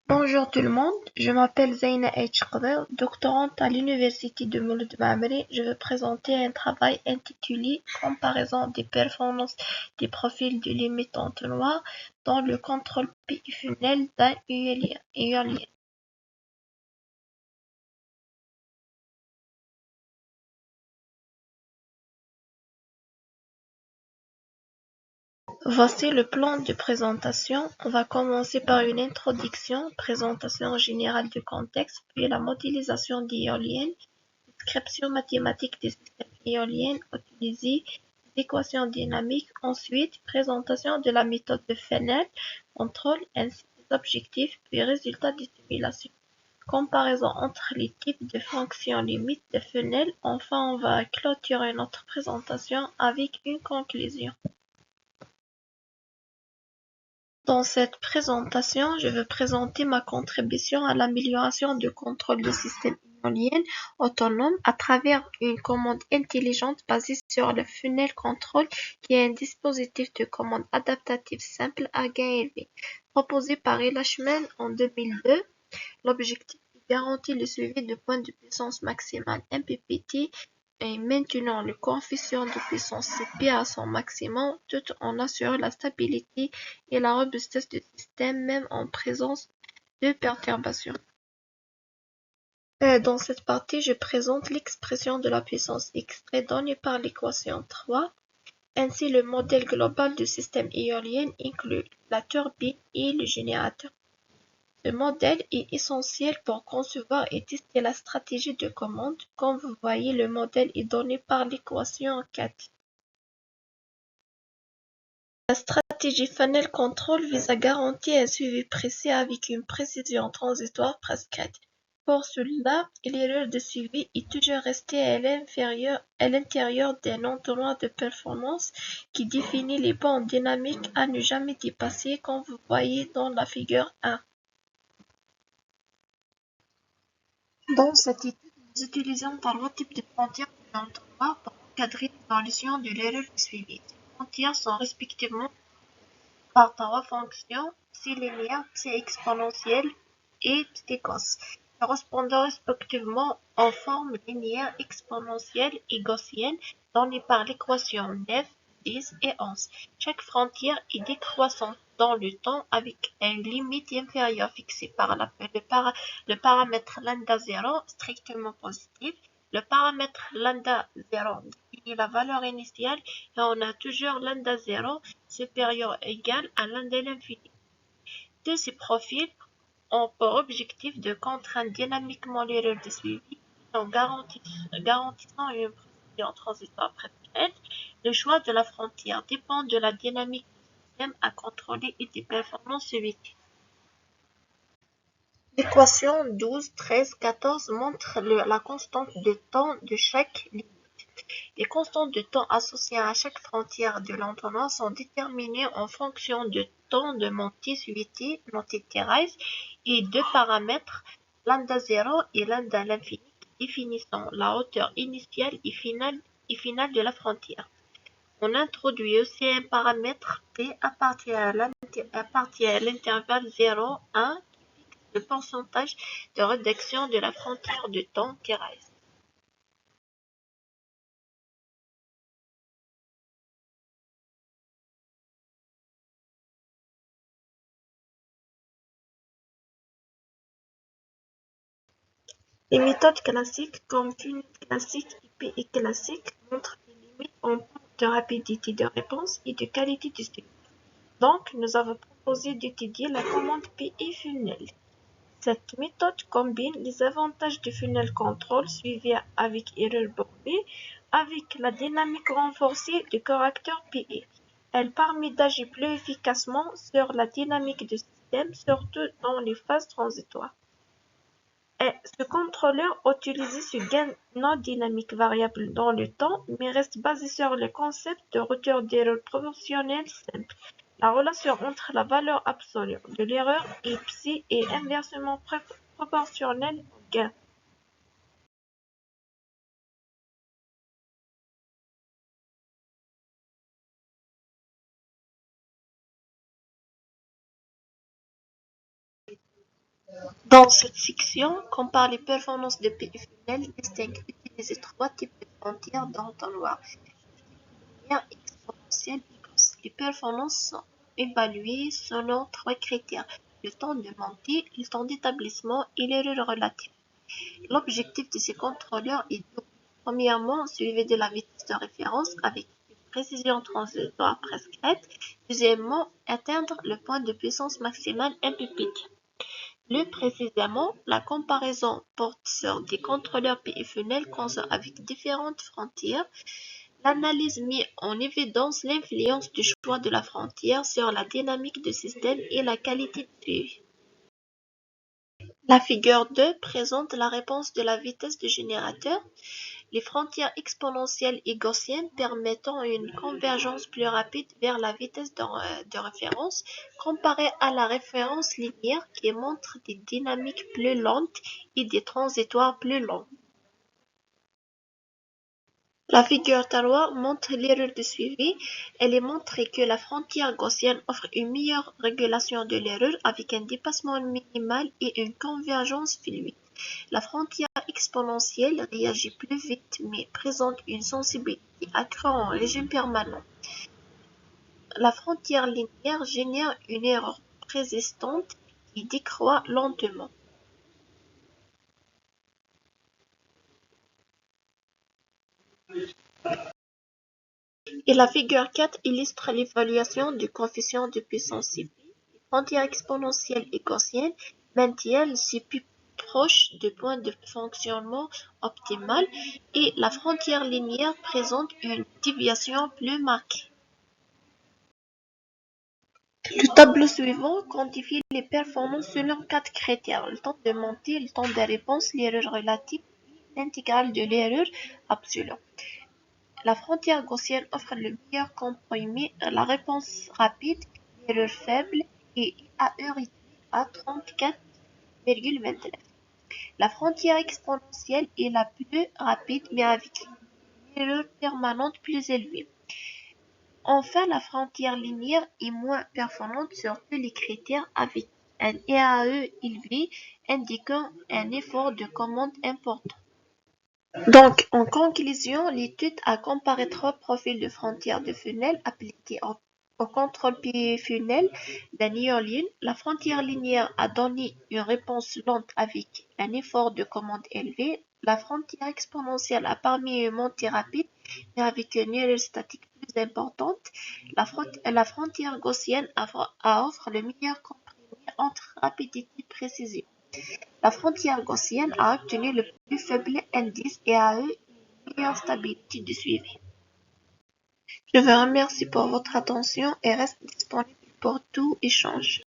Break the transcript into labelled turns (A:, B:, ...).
A: Bonjour tout le monde, je m'appelle Zaina H. Qadr, doctorante à l'Université de Mouloud Maamri. Je vais présenter un travail intitulé Comparaison des performances des profils de limite entonnoir dans le contrôle PI-funnel d'un éolien. Voici le plan de présentation. On va commencer par une introduction, présentation générale du contexte, puis la modélisation d'éoliennes, description mathématique des systèmes éoliens utilisés, des équations dynamiques, ensuite présentation de la méthode de Fresnel, contrôle ainsi des objectifs, puis résultats des simulations. Comparaison entre les types de fonctions limites de Fresnel. Enfin, on va clôturer notre présentation avec une conclusion. Dans cette présentation, je vais présenter ma contribution à l'amélioration du contrôle des systèmes éoliens autonomes à travers une commande intelligente basée sur le funnel control, qui est un dispositif de commande adaptatif simple à gain élevé. Proposé par Elashman en 2002, l'objectif est de garantir le suivi de points de puissance maximale MPPT et maintenant le coefficient de puissance CP à son maximum tout en assurant la stabilité et la robustesse du système même en présence de perturbations. Dans cette partie, je présente l'expression de la puissance extraite donnée par l'équation 3. Ainsi, le modèle global du système éolien inclut la turbine et le générateur. Ce modèle est essentiel pour concevoir et tester la stratégie de commande. Comme vous voyez, le modèle est donné par l'équation 4. La stratégie funnel control vise à garantir un suivi précis avec une précision transitoire prescrite. Pour cela, l'erreur de suivi est toujours restée à l'intérieur d'un entonnoir de performance qui définit les bandes dynamiques à ne jamais dépasser, comme vous voyez dans la figure 1. Dans cette étude, nous utilisons trois types de frontières de l'entonnoir pour encadrer l'évolution de l'erreur de suivi. Ces frontières sont respectivement par trois fonctions, psi linéaire, psi exponentielle et psi-cos, correspondant respectivement aux formes linéaires, exponentielles et gaussiennes données par l'équation 9, 10 et 11. Chaque frontière est décroissante dans le temps avec une limite inférieure fixée par le paramètre lambda 0 strictement positif. Le paramètre lambda 0 définit la valeur initiale et on a toujours lambda 0 supérieur ou égal à lambda l'infini. Tous ces profils ont pour objectif de contraindre dynamiquement l'erreur de suivi en garantissant une précision transitoire prescrite. Le choix de la frontière dépend de la dynamique du système à contrôler et des performances suivies. L'équation 12, 13, 14 montre la constante de temps de chaque limite. Les constantes de temps associées à chaque frontière de l'entonnoir sont déterminées en fonction du temps de montée suivie, noté Thérèse, et deux paramètres, lambda 0 et lambda l'infini, définissant la hauteur initiale et finale de la frontière. On introduit aussi un paramètre P à partir à l'intervalle 0, 1, qui fixe le pourcentage de réduction de la frontière de temps Thérèse. Les méthodes classiques comme funnel classique et PI classique montrent des limites en termes de rapidité de réponse et de qualité du suivi. Donc, nous avons proposé d'étudier la commande PI funnel. Cette méthode combine les avantages du funnel control suivi avec erreur bornée avec la dynamique renforcée du correcteur PI. Elle permet d'agir plus efficacement sur la dynamique du système, surtout dans les phases transitoires. Ce contrôleur utilise ce gain non dynamique variable dans le temps, mais reste basé sur le concept de retour d'erreur proportionnelle simple. La relation entre la valeur absolue de l'erreur et psi est inversement proportionnelle au gain. Dans cette section, compare les performances de pays funnel, distingue utiliser trois types de frontières d'entonnoir. Linéaire, exponentielle et gaussienne. Les performances sont évaluées selon trois critères: le temps de montée, le temps d'établissement et l'erreur relative. L'objectif de ces contrôleurs est double. Premièrement, suivre de la vitesse de référence avec une précision transitoire prescrite. Deuxièmement, atteindre le point de puissance maximale MPPT. Plus précisément, la comparaison porte sur des contrôleurs PFNL conçus avec différentes frontières. L'analyse met en évidence l'influence du choix de la frontière sur la dynamique du système et la qualité de suivi. La figure 2 présente la réponse de la vitesse du générateur. Les frontières exponentielles et gaussiennes permettant une convergence plus rapide vers la vitesse de référence comparée à la référence linéaire qui montre des dynamiques plus lentes et des transitoires plus longs. La figure 3 montre l'erreur de suivi. Elle est montrée que la frontière gaussienne offre une meilleure régulation de l'erreur avec un dépassement minimal et une convergence fluide. La frontière exponentielle réagit plus vite mais présente une sensibilité accrue en régime permanent. La frontière linéaire génère une erreur persistante qui décroît lentement. Et la figure 4 illustre l'évaluation du coefficient de puissance CP. Les frontières exponentielles et gaussiennes maintiennent CP proche du point de fonctionnement optimal et la frontière linéaire présente une déviation plus marquée. Le tableau suivant quantifie les performances selon quatre critères: le temps de montée, le temps de réponse, l'erreur relative et l'intégrale de l'erreur absolue. La frontière gaussienne offre le meilleur comprimé, la réponse rapide, l'erreur faible et IAE réduit à 34,29. La frontière exponentielle est la plus rapide mais avec une erreur permanente plus élevée. Enfin, la frontière linéaire est moins performante sur tous les critères avec un IAE élevé indiquant un effort de commande important. Donc, en conclusion, l'étude a comparé trois profils de frontières de funnel appliqués au contrôle funnel d'un éolien. La frontière linéaire a donné une réponse lente avec un effort de commande élevé. La frontière exponentielle a permis une montée rapide, mais avec une erreur statique plus importante. La frontière gaussienne offre le meilleur comprimé entre rapidité et précision. La frontière gaussienne a obtenu le plus faible indice et a eu une meilleure stabilité de suivi. Je vous remercie pour votre attention et reste disponible pour tout échange.